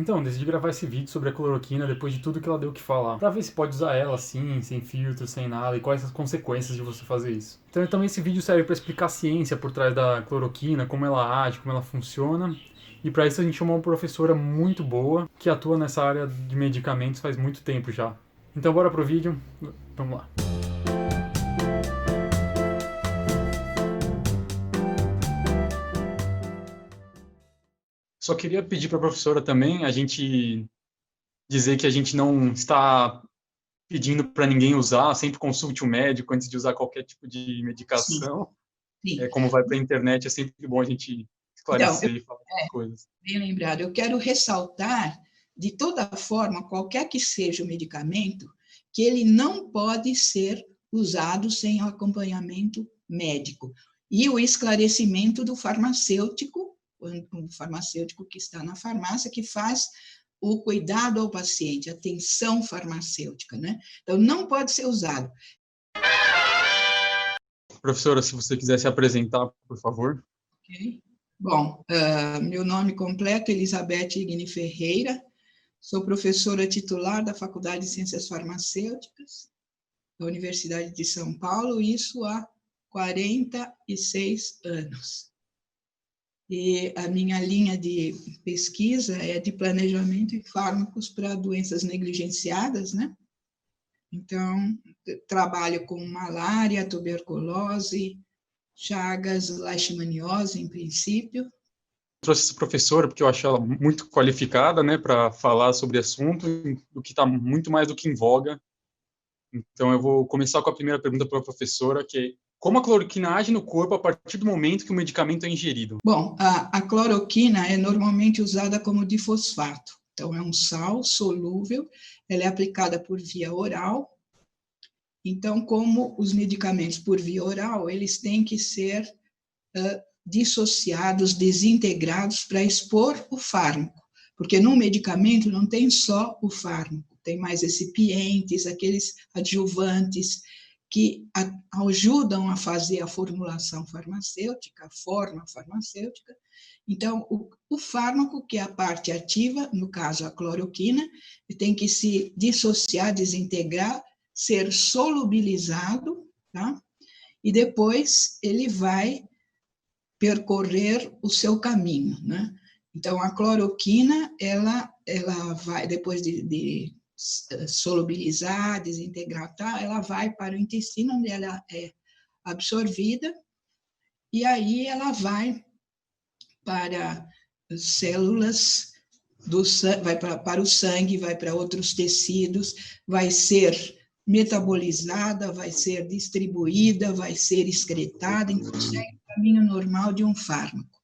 Então, decidi gravar esse vídeo sobre a cloroquina depois de tudo que ela deu o que falar, pra ver se pode usar ela assim, sem filtro, sem nada, e quais as consequências de você fazer isso. Então também esse vídeo serve pra explicar a ciência por trás da cloroquina, como ela age, como ela funciona. E pra isso a gente chamou uma professora muito boa, que atua nessa área de medicamentos faz muito tempo já. Então bora pro vídeo, vamos lá. Só queria pedir para a professora também a gente dizer que a gente não está pedindo para ninguém usar, sempre consulte um médico antes de usar qualquer tipo de Sim, medicação. sim. Como vai para a internet, é sempre bom a gente Então, esclarecer e falar essas coisas. bem lembrado, eu quero ressaltar, de toda forma, qualquer que seja o medicamento, que ele não pode ser usado sem o acompanhamento médico. E o esclarecimento do farmacêutico, o farmacêutico que está na farmácia, que faz o cuidado ao paciente, a atenção farmacêutica, né? Então, não pode ser usado. Professora, se você quiser se apresentar, por favor. Okay? Bom, meu nome completo é Elizabeth Igni Ferreira, sou professora titular da Faculdade de Ciências Farmacêuticas da Universidade de São Paulo, isso há 46 anos. E a minha linha de pesquisa é de planejamento de fármacos para doenças negligenciadas, né? Então, trabalho com malária, tuberculose, Chagas, leishmaniose, em princípio. Trouxe essa professora porque eu acho ela muito qualificada, né, para falar sobre o assunto, o que está muito mais do que em voga. Então eu vou começar com a primeira pergunta para a professora, que é: como a cloroquina age no corpo a partir do momento que o medicamento é ingerido? Bom, a cloroquina é normalmente usada como difosfato. Então, é um sal solúvel, ela é aplicada por via oral. Então, como os medicamentos por via oral, eles têm que ser dissociados, desintegrados para expor o fármaco. Porque no medicamento não tem só o fármaco, tem mais recipientes, aqueles adjuvantes que ajudam a fazer a formulação farmacêutica, a forma farmacêutica. Então, o fármaco, que é a parte ativa, no caso a cloroquina, tem que se dissociar, desintegrar, ser solubilizado, tá? E depois ele vai percorrer o seu caminho, né? Então, a cloroquina, ela vai, depois de solubilizar, desintegrar, tá? Ela vai para o intestino, onde ela é absorvida, e aí ela vai para células do sangue, vai para o sangue, vai para outros tecidos, vai ser metabolizada, vai ser distribuída, vai ser excretada, então segue o caminho normal de um fármaco.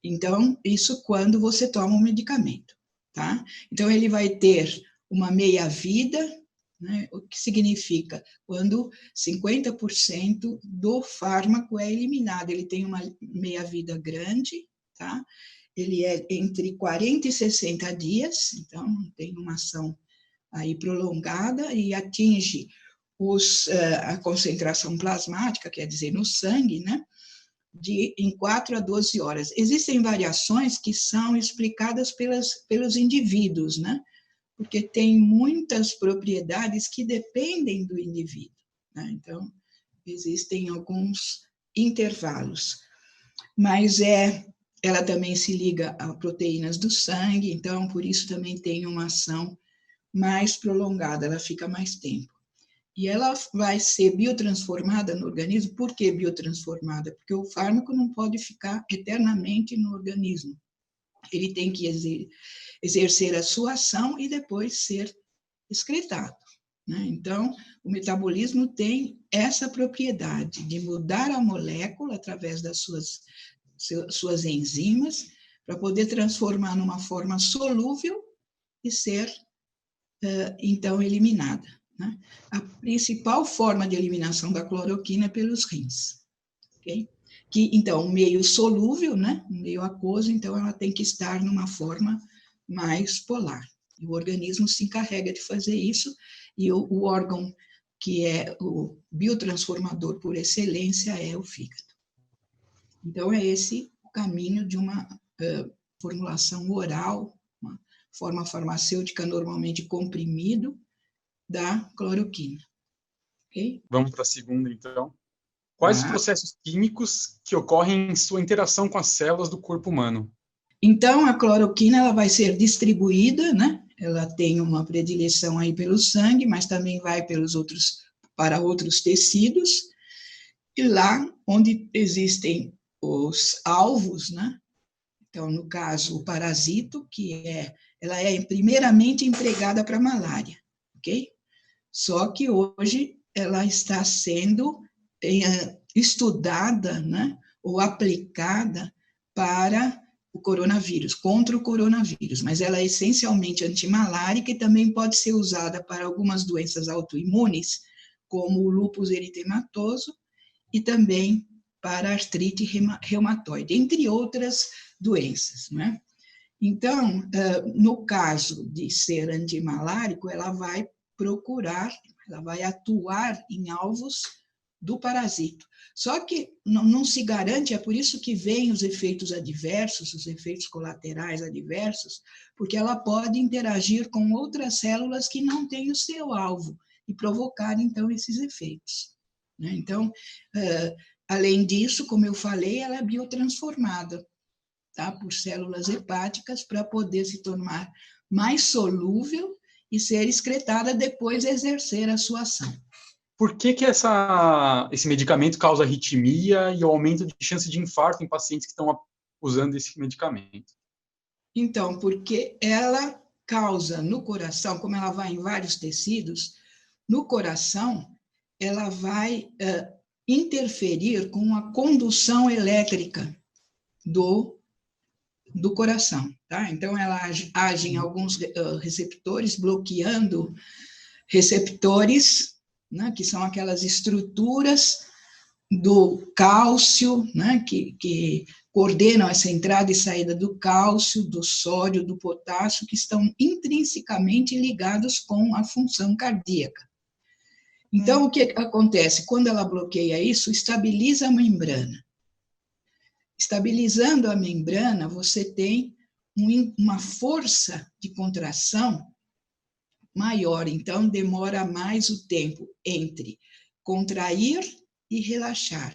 Então, isso quando você toma um medicamento, tá? Então, ele vai ter uma meia-vida, né? O que significa? Quando 50% do fármaco é eliminado, ele tem uma meia-vida grande, tá? Ele é entre 40 e 60 dias, então tem uma ação aí prolongada e atinge a concentração plasmática, quer dizer, no sangue, né? Em 4 a 12 horas. Existem variações que são explicadas pelos indivíduos, né? Porque tem muitas propriedades que dependem do indivíduo, né? Então, existem alguns intervalos. Mas ela também se liga a proteínas do sangue, então, por isso também tem uma ação mais prolongada, ela fica mais tempo. E ela vai ser biotransformada no organismo. Por que biotransformada? Porque o fármaco não pode ficar eternamente no organismo. Ele tem que exercer a sua ação e depois ser excretado, né? Então, o metabolismo tem essa propriedade de mudar a molécula através das suas enzimas para poder transformar numa forma solúvel e ser, então, eliminada, né? A principal forma de eliminação da cloroquina é pelos rins, ok? Que, então, meio solúvel, né? Meio aquoso, então ela tem que estar numa forma mais polar. E o organismo se encarrega de fazer isso, e o órgão que é o biotransformador por excelência é o fígado. Então, é esse o caminho de uma formulação oral, uma forma farmacêutica, normalmente comprimido, da cloroquina. Okay? Vamos para a segunda, então. Quais os processos químicos que ocorrem em sua interação com as células do corpo humano? Então, a cloroquina ela vai ser distribuída, né? Ela tem uma predileção aí pelo sangue, mas também vai para outros tecidos. E lá onde existem os alvos, né? Então, no caso, o parasito, ela é primeiramente empregada para malária, ok? Só que hoje ela está sendo estudada, né, ou aplicada para o coronavírus, contra o coronavírus, mas ela é essencialmente antimalárica e também pode ser usada para algumas doenças autoimunes, como o lúpus eritematoso, e também para artrite reumatoide, entre outras doenças, né? Então, no caso de ser antimalárico, ela vai atuar em alvos do parasito. Só que não se garante, é por isso que vem os efeitos adversos, os efeitos colaterais adversos, porque ela pode interagir com outras células que não têm o seu alvo e provocar, então, esses efeitos. Então, além disso, como eu falei, ela é biotransformada, tá, por células hepáticas para poder se tornar mais solúvel e ser excretada depois de exercer a sua ação. Por que esse medicamento causa arritmia e o aumento de chance de infarto em pacientes que estão usando esse medicamento? Então, porque ela causa no coração, como ela vai em vários tecidos, no coração ela vai interferir com a condução elétrica do coração, tá? Então, ela age em alguns receptores, bloqueando receptores, né, que são aquelas estruturas do cálcio, né, que coordenam essa entrada e saída do cálcio, do sódio, do potássio, que estão intrinsecamente ligados com a função cardíaca. Então, o que acontece? Quando ela bloqueia isso, estabiliza a membrana. Estabilizando a membrana, você tem uma força de contração maior, então demora mais o tempo entre contrair e relaxar.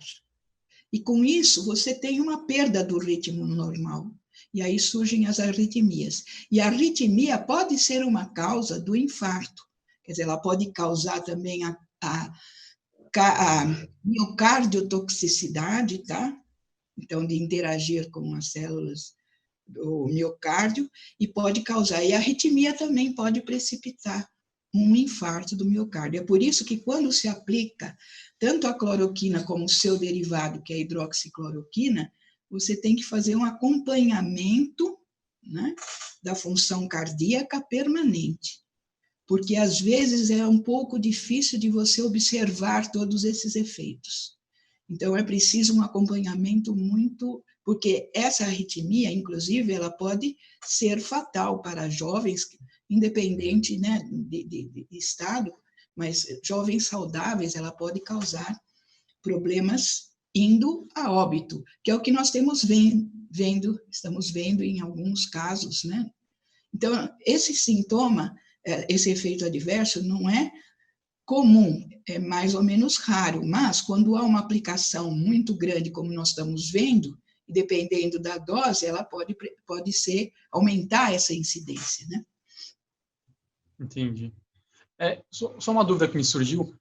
E com isso, você tem uma perda do ritmo normal. E aí surgem as arritmias. E a arritmia pode ser uma causa do infarto. Quer dizer, ela pode causar também a miocardiotoxicidade, tá? Então, de interagir com as células do miocárdio, e pode causar. E a arritmia também pode precipitar um infarto do miocárdio. É por isso que quando se aplica tanto a cloroquina como o seu derivado, que é a hidroxicloroquina, você tem que fazer um acompanhamento, né, da função cardíaca permanente, porque às vezes é um pouco difícil de você observar todos esses efeitos. Então é preciso um acompanhamento muito, porque essa arritmia, inclusive, ela pode ser fatal para jovens, independente, né, de estado, mas jovens saudáveis, ela pode causar problemas indo a óbito, que é o que nós estamos vendo em alguns casos, né? Então, esse sintoma, esse efeito adverso não é comum, é mais ou menos raro, mas quando há uma aplicação muito grande, como nós estamos vendo, dependendo da dose, ela pode aumentar essa incidência, né? Entendi. Só uma dúvida que me surgiu,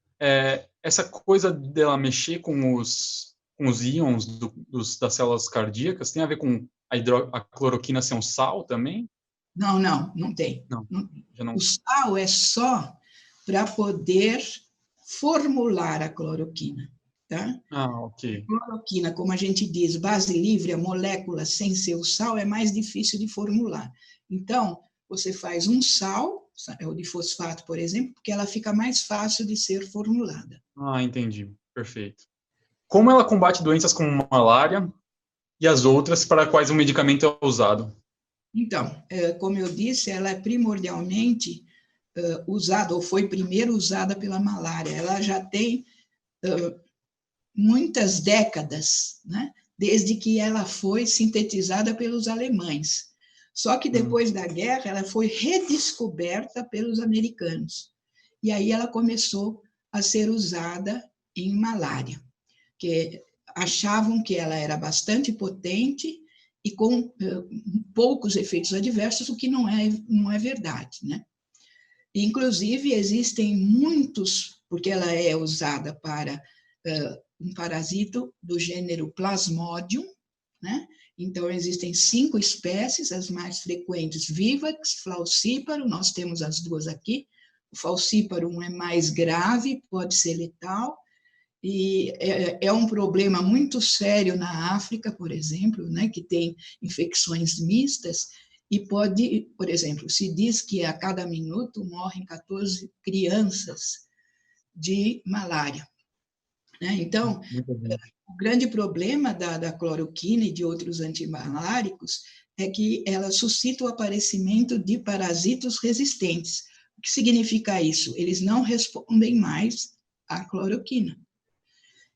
essa coisa dela mexer com os íons das células cardíacas tem a ver com a cloroquina ser um sal também? Não tem. Não, já não. O sal é só para poder formular a cloroquina, tá? Ok. A cloroquina, como a gente diz, base livre, a molécula sem ser o sal, é mais difícil de formular. Então, você faz um sal, o de fosfato, por exemplo, porque ela fica mais fácil de ser formulada. Entendi. Perfeito. Como ela combate doenças como malária e as outras para quais o medicamento é usado? Então, como eu disse, ela é primordialmente usada, ou foi primeiro usada pela malária. Ela já tem muitas décadas, né, desde que ela foi sintetizada pelos alemães. Só que depois da guerra, ela foi redescoberta pelos americanos. E aí ela começou a ser usada em malária, que achavam que ela era bastante potente e com poucos efeitos adversos, o que não é verdade, né? Inclusive, existem muitos, porque ela é usada para um parasito do gênero Plasmodium, né? Então, existem 5 espécies, as mais frequentes, Vivax, Falciparum, nós temos as 2 aqui. O Falciparum é mais grave, pode ser letal, e é um problema muito sério na África, por exemplo, né, que tem infecções mistas, e pode, por exemplo, se diz que a cada minuto morrem 14 crianças de malária, né? Então, o grande problema da cloroquina e de outros antimaláricos é que ela suscita o aparecimento de parasitos resistentes. O que significa isso? Eles não respondem mais à cloroquina.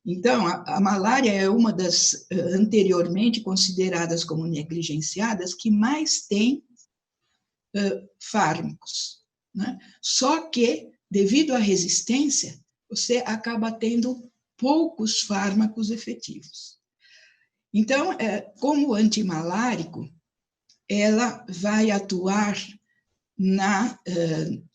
Então, a malária é uma das anteriormente consideradas como negligenciadas que mais tem fármacos, né? Só que, devido à resistência, você acaba tendo poucos fármacos efetivos. Então, como antimalárico, ela vai atuar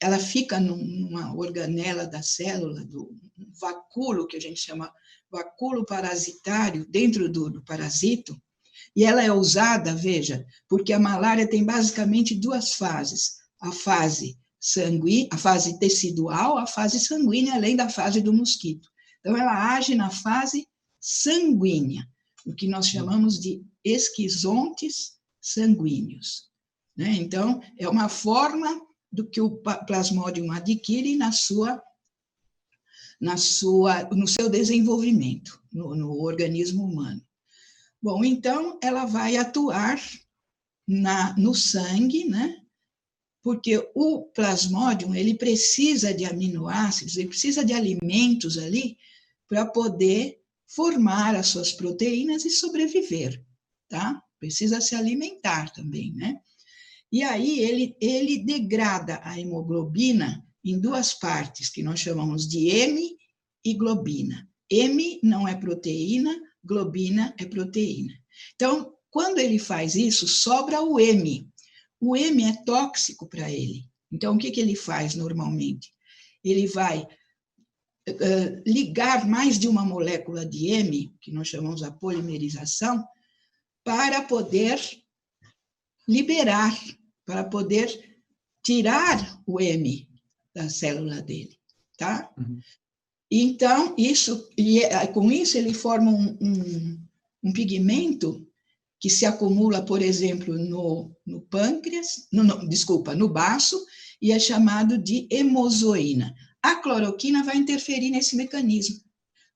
ela fica numa organela da célula, do vacúolo, que a gente chama vacúolo parasitário, dentro do parasito, e ela é usada, veja, porque a malária tem basicamente 2 fases, a fase a fase tecidual, a fase sanguínea, além da fase do mosquito. Então, ela age na fase sanguínea, o que nós chamamos de esquizontes sanguíneos, né? Então, é uma forma do que o Plasmodium adquire no seu desenvolvimento, no organismo humano. Bom, então, ela vai atuar no sangue, né? Porque o Plasmodium, ele precisa de aminoácidos, ele precisa de alimentos ali para poder formar as suas proteínas e sobreviver, tá? Precisa se alimentar também, né? E aí ele degrada a hemoglobina em 2 partes, que nós chamamos de heme e globina. Heme não é proteína, globina é proteína. Então, quando ele faz isso, sobra o heme. O heme é tóxico para ele. Então, o que ele faz normalmente? Ele vai ligar mais de uma molécula de heme, que nós chamamos a polimerização, para poder liberar, para poder tirar o heme da célula dele, tá? Uhum. Então, com isso ele forma um pigmento que se acumula, por exemplo, no pâncreas, no baço, e é chamado de hemozoína. A cloroquina vai interferir nesse mecanismo,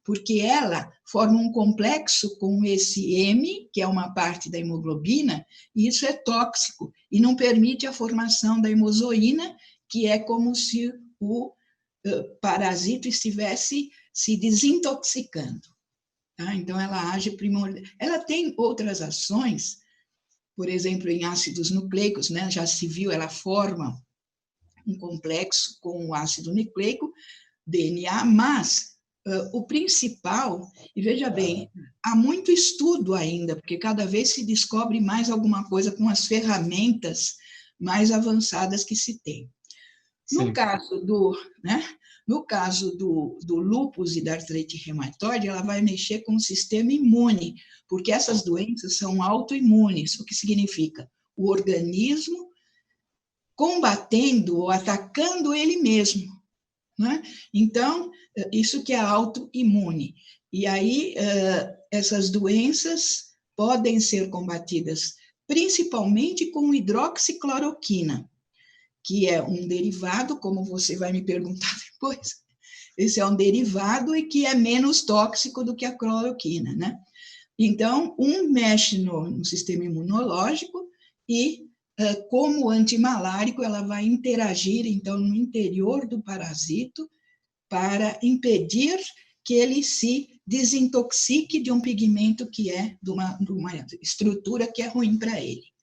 porque ela forma um complexo com esse heme, que é uma parte da hemoglobina, e isso é tóxico, e não permite a formação da hemozoína, que é como se o parasito estivesse se desintoxicando. Tá? Então, ela age primordial. Ela tem outras ações, por exemplo, em ácidos nucleicos, né? Já se viu, ela forma um complexo com o ácido nucleico, DNA, mas o principal, e veja bem, há muito estudo ainda, porque cada vez se descobre mais alguma coisa com as ferramentas mais avançadas que se tem. No caso do lúpus e da artrite reumatoide, ela vai mexer com o sistema imune, porque essas doenças são autoimunes, o que significa o organismo combatendo ou atacando ele mesmo, né? Então, isso que é autoimune. E aí, essas doenças podem ser combatidas principalmente com hidroxicloroquina, que é um derivado, como você vai me perguntar depois, esse é um derivado e que é menos tóxico do que a cloroquina, né? Então, mexe no sistema imunológico e, como antimalárico, ela vai interagir, então, no interior do parasito para impedir que ele se desintoxique de um pigmento que é de uma estrutura que é ruim para ele.